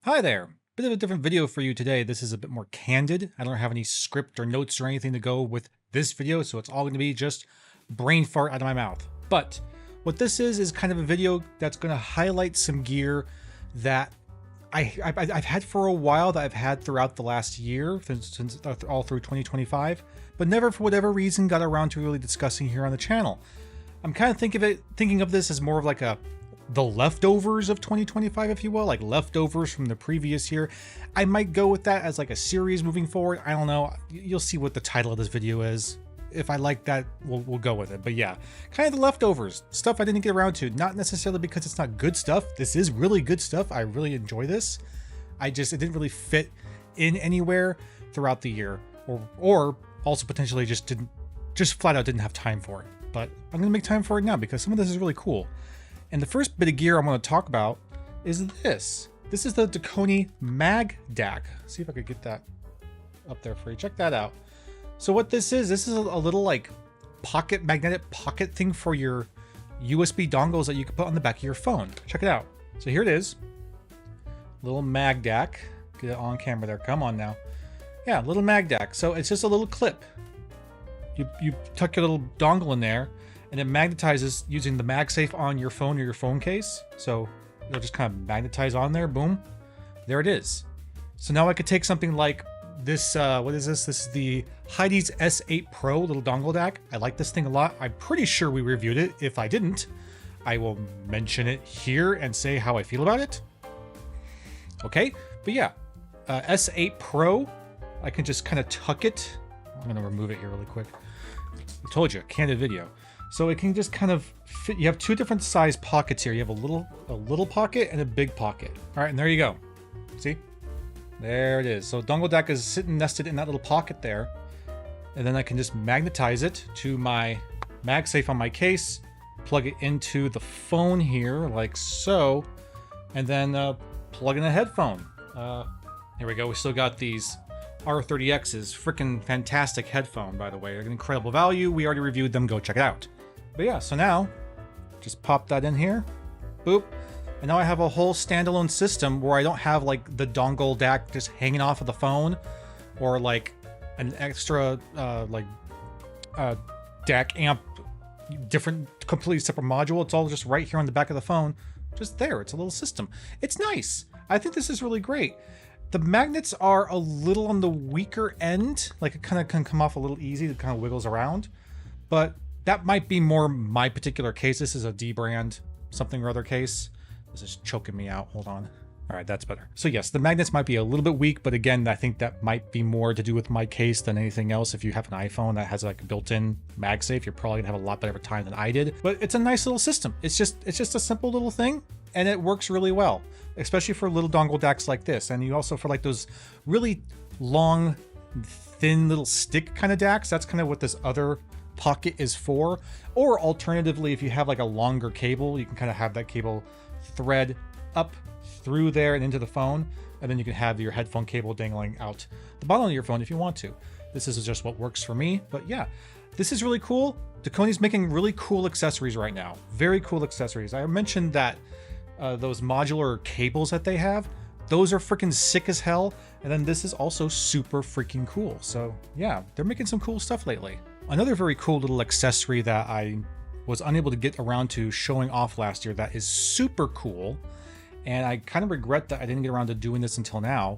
Hi there. Bit of a different video for you today. This is a bit more candid. I don't have any script or notes or anything to go with this video, so it's all going to be just brain fart out of my mouth. But what this is kind of a video that's going to highlight some gear that I've had for a while, that I've had throughout the last year, since all through 2025, but never for whatever reason got around to really discussing here on the channel. I'm kind of thinking of this as more of like the leftovers of 2025, if you will, like leftovers from the previous year. I might go with that as like a series moving forward. I don't know. You'll see what the title of this video is. If I like that, we'll go with it. But yeah, kind of the leftovers, stuff I didn't get around to, not necessarily because it's not good stuff. This is really good stuff. I really enjoy this. It didn't really fit in anywhere throughout the year, or also potentially just flat out didn't have time for it. But I'm gonna make time for it now because some of this is really cool. And the first bit of gear I'm going to talk about is this. This is the Dekoni Mag DAC. See if I could get that up there for you. Check that out. So what this is a little like magnetic pocket thing for your USB dongles that you can put on the back of your phone. Check it out. So here it is. Little Mag DAC. Get it on camera there. Come on now. Yeah, little Mag DAC. So it's just a little clip. You tuck your little dongle in there, and it magnetizes using the MagSafe on your phone or your phone case. So it'll just kind of magnetize on there, boom. There it is. So now I could take something like this, what is this? This is the Heidi's S8 Pro little dongle DAC. I like this thing a lot. I'm pretty sure we reviewed it. If I didn't, I will mention it here and say how I feel about it. Okay, but yeah, S8 Pro, I can just kind of tuck it. I'm gonna remove it here really quick. I told you, candid video. So it can just kind of fit. You have two different size pockets here. You have a little pocket and a big pocket. All right, and there you go. See? There it is. So dongle DAC is sitting nested in that little pocket there. And then I can just magnetize it to my MagSafe on my case, plug it into the phone here like so, and then plug in a headphone. Here we go. We still got these R30X's. Freaking fantastic headphone, by the way. They're an incredible value. We already reviewed them. Go check it out. But yeah, so now just pop that in here, boop, and now I have a whole standalone system where I don't have like the dongle DAC just hanging off of the phone, or like an extra DAC amp, different, completely separate module. It's all just right here on the back of the phone, just there. It's a little system. It's nice. I think this is really great. The magnets are a little on the weaker end, like it kind of can come off a little easy. It kind of wiggles around, but that might be more my particular case. This is a D brand something or other case. This is choking me out. Hold on. All right, that's better. So yes, the magnets might be a little bit weak, but again, I think that might be more to do with my case than anything else. If you have an iPhone that has like a built-in MagSafe, you're probably gonna have a lot better time than I did. But it's a nice little system. It's just a simple little thing, and it works really well, especially for little dongle DACs like this. And you also, for like those really long, thin little stick kind of DACs, that's kind of what this other pocket is for. Or alternatively, if you have like a longer cable, you can kind of have that cable thread up through there and into the phone, and then you can have your headphone cable dangling out the bottom of your phone if you want to. This is just what works for me. But yeah, this is really cool. Dekoni's making really cool accessories right now. Very cool accessories. I mentioned that those modular cables that they have, those are freaking sick as hell. And then this is also super freaking cool. So yeah, they're making some cool stuff lately. Another very cool little accessory that I was unable to get around to showing off last year that is super cool, and I kind of regret that I didn't get around to doing this until now.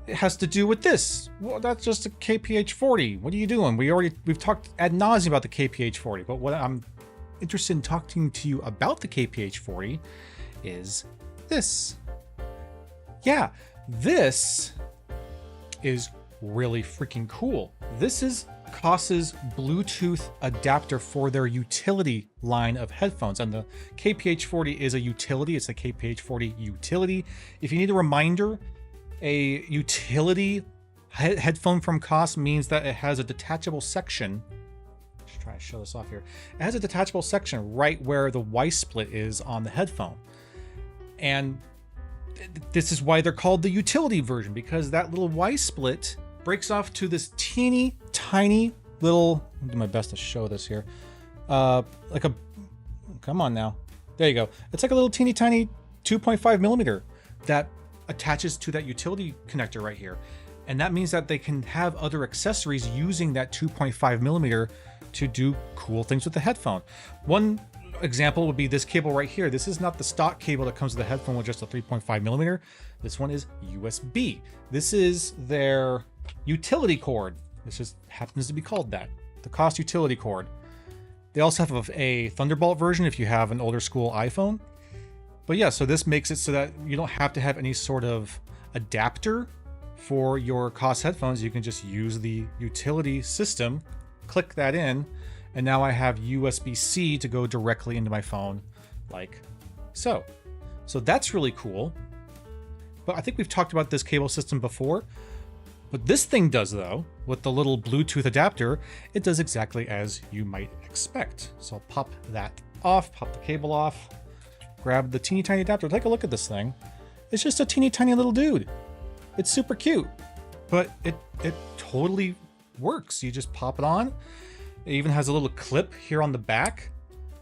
It has to do with this. Well, that's just a KPH40. What are you doing? We've talked ad nauseum about the KPH40, but what I'm interested in talking to you about the KPH40 is this. Yeah, this is really freaking cool. This is Koss's Bluetooth adapter for their utility line of headphones, and the KPH40 is a utility. It's the KPH40 utility. If you need a reminder, a utility headphone from Koss means that it has a detachable section. Let's try to show this off here. It has a detachable section right where the Y split is on the headphone, and this is why they're called the utility version, because that little Y split breaks off to this teeny tiny little, I'll do my best to show this here, like a, come on now, there you go. It's like a little teeny tiny 2.5 millimeter that attaches to that utility connector right here. And that means that they can have other accessories using that 2.5 millimeter to do cool things with the headphone. One example would be this cable right here. This is not the stock cable that comes with the headphone with just a 3.5 millimeter. This one is USB. This is their utility cord. This just happens to be called that, the Koss utility cord. They also have a Thunderbolt version if you have an older school iPhone. But yeah, so this makes it so that you don't have to have any sort of adapter for your Koss headphones. You can just use the utility system, click that in, and now I have USB-C to go directly into my phone like so. So that's really cool. But I think we've talked about this cable system before. What this thing does though, with the little Bluetooth adapter, it does exactly as you might expect. So I'll pop that off, pop the cable off, grab the teeny tiny adapter. Take a look at this thing. It's just a teeny tiny little dude. It's super cute, but it totally works. You just pop it on. It even has a little clip here on the back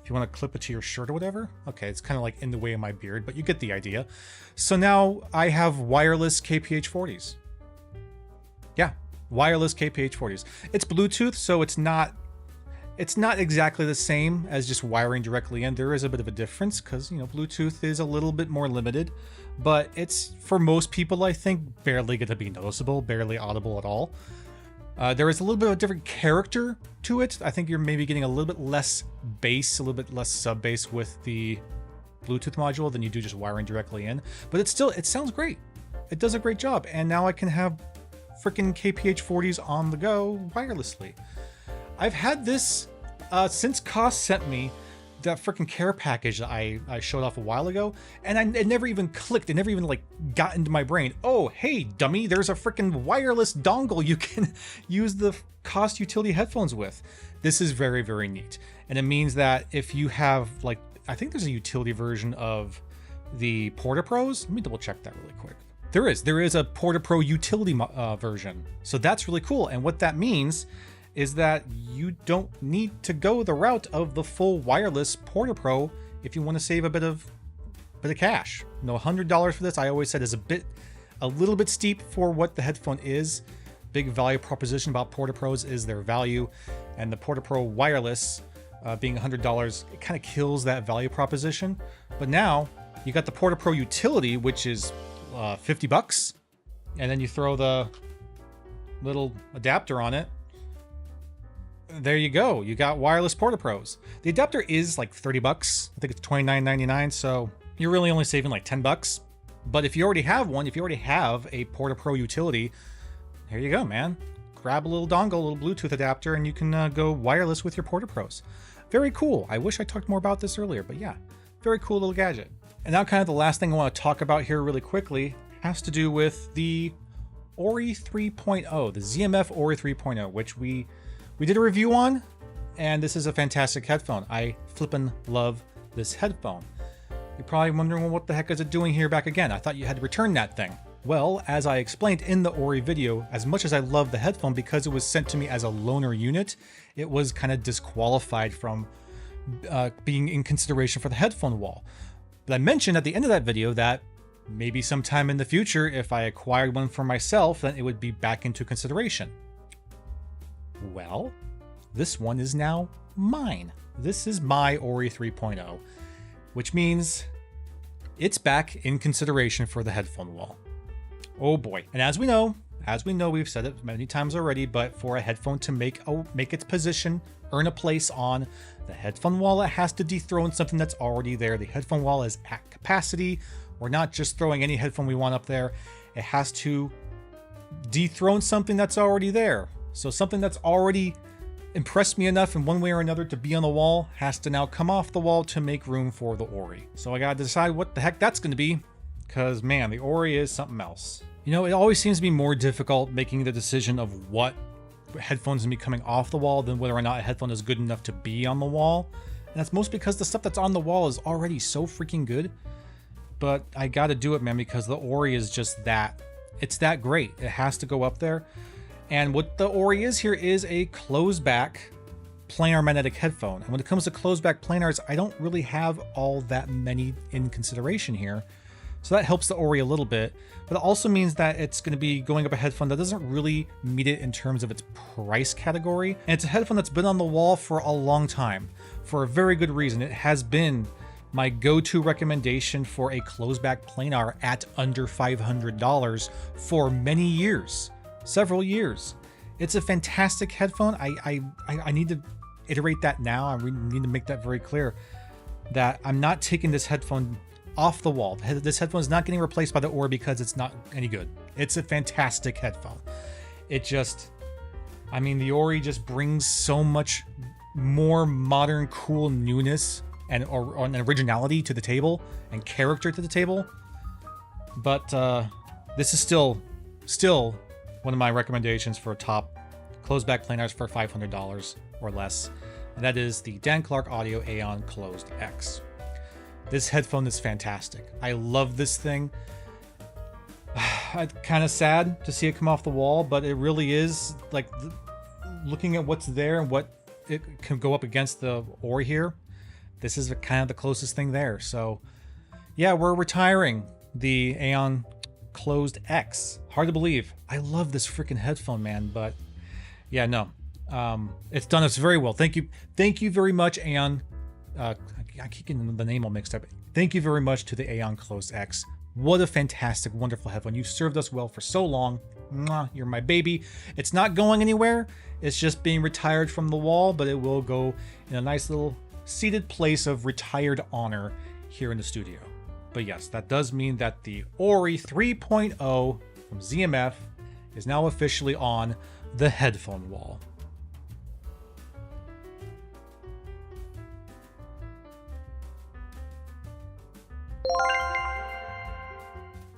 if you want to clip it to your shirt or whatever. Okay, it's kind of like in the way of my beard, but you get the idea. So now I have wireless KPH40s. Yeah, wireless KPH40s. It's Bluetooth, so it's not exactly the same as just wiring directly in. There is a bit of a difference because, you know, Bluetooth is a little bit more limited, but it's, for most people, I think, barely going to be noticeable, barely audible at all. There is a little bit of a different character to it. I think you're maybe getting a little bit less bass, a little bit less sub bass with the Bluetooth module than you do just wiring directly in, but it sounds great. It does a great job. And now I can have freaking KPH40s on the go wirelessly. I've had this since Koss sent me that freaking care package that I showed off a while ago, and it never even clicked. It never even like got into my brain. Oh, hey, dummy, there's a freaking wireless dongle you can use the Koss utility headphones with. This is very, very neat. And it means that if you have, like, I think there's a utility version of the Porta Pros. Let me double check that really quick. There is a Porta Pro utility version. So that's really cool. And what that means is that you don't need to go the route of the full wireless Porta Pro if you want to save a bit of cash. You know, $100 for this, I always said, is a little bit steep for what the headphone is. Big value proposition about Porta Pros is their value, and the Porta Pro wireless being $100, it kind of kills that value proposition. But now you got the Porta Pro utility, which is $50, and then you throw the little adapter on it. There you go. You got wireless Porta Pros. The adapter is like $30. I think it's $29.99. So you're really only saving like $10. But if you already have one, if you already have a Porta Pro utility, there you go, man. Grab a little dongle, a little Bluetooth adapter, and you can go wireless with your Porta Pros. Very cool. I wish I talked more about this earlier, but yeah, very cool little gadget. And now kind of the last thing I want to talk about here really quickly has to do with the Ori 3.0, the ZMF Ori 3.0, which we did a review on, and this is a fantastic headphone. I flippin' love this headphone. You're probably wondering, well, what the heck is it doing here back again? I thought you had to return that thing. Well, as I explained in the Ori video, as much as I love the headphone, because it was sent to me as a loaner unit, it was kind of disqualified from being in consideration for the headphone wall. But I mentioned at the end of that video that maybe sometime in the future, if I acquired one for myself, then it would be back into consideration. Well, this one is now mine. This is my Ori 3.0, which means it's back in consideration for the headphone wall. Oh boy. And as we know, we've said it many times already, but for a headphone to make its position, earn a place on the headphone wall, it has to dethrone something that's already there. The headphone wall is at capacity. We're not just throwing any headphone we want up there. It has to dethrone something that's already there. So something that's already impressed me enough in one way or another to be on the wall has to now come off the wall to make room for the Ori. So I gotta decide what the heck that's gonna be, because man, the Ori is something else. You know, it always seems to be more difficult making the decision of what headphones can be coming off the wall than whether or not a headphone is good enough to be on the wall. And that's most because the stuff that's on the wall is already so freaking good. But I gotta do it, man, because the Ori is just that. It's that great. It has to go up there. And what the Ori is here is a closed back planar magnetic headphone. And when it comes to closed back planars, I don't really have all that many in consideration here. So that helps the Ori a little bit, but it also means that it's going to be going up a headphone that doesn't really meet it in terms of its price category. And it's a headphone that's been on the wall for a long time, for a very good reason. It has been my go-to recommendation for a closed-back planar at under $500 for many years, several years. It's a fantastic headphone. I need to iterate that now. I need to make that very clear that I'm not taking this headphone off the wall. This headphone is not getting replaced by the Ori because it's not any good. It's a fantastic headphone. It just, I mean, the Ori just brings so much more modern, cool newness and an originality to the table and character to the table. But this is still one of my recommendations for top closed-back planars for $500 or less, and that is the Dan Clark Audio Aeon Closed X. This headphone is fantastic. I love this thing. It's kind of sad to see it come off the wall, but it really is, like, looking at what's there and what it can go up against the Ori here, this is kind of the closest thing there. So yeah, we're retiring the Aeon Closed X. Hard to believe. I love this freaking headphone, man, but yeah, no. It's done us very well. Thank you very much, Aeon. I keep getting the name all mixed up. Thank you very much to the Aeon Closed X. What a fantastic, wonderful headphone. You've served us well for so long. Mwah, you're my baby. It's not going anywhere. It's just being retired from the wall, but it will go in a nice little seated place of retired honor here in the studio. But yes, that does mean that the Ori 3.0 from ZMF is now officially on the headphone wall.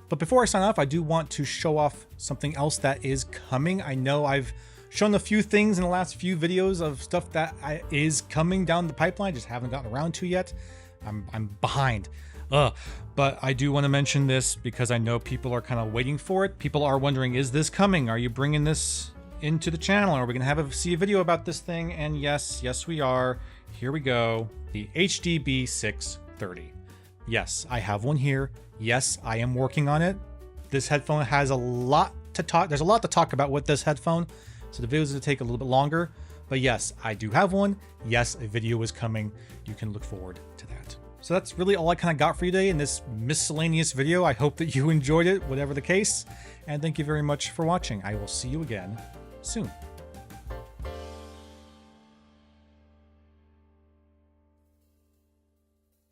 But before I sign off, I do want to show off something else that is coming. I know I've shown a few things in the last few videos of stuff that is coming down the pipeline, just haven't gotten around to yet. I'm behind. But I do want to mention this because I know people are kind of waiting for it. People are wondering, is this coming? Are you bringing this into the channel? Are we going to see a video about this thing? And yes, we are. Here we go. The HDB 630. Yes, I have one here. Yes, I am working on it. This headphone has a lot to talk. There's a lot to talk about with this headphone, so the videos will take a little bit longer. But yes, I do have one. Yes, a video is coming. You can look forward to that. So that's really all I kind of got for you today in this miscellaneous video. I hope that you enjoyed it, whatever the case. And thank you very much for watching. I will see you again soon.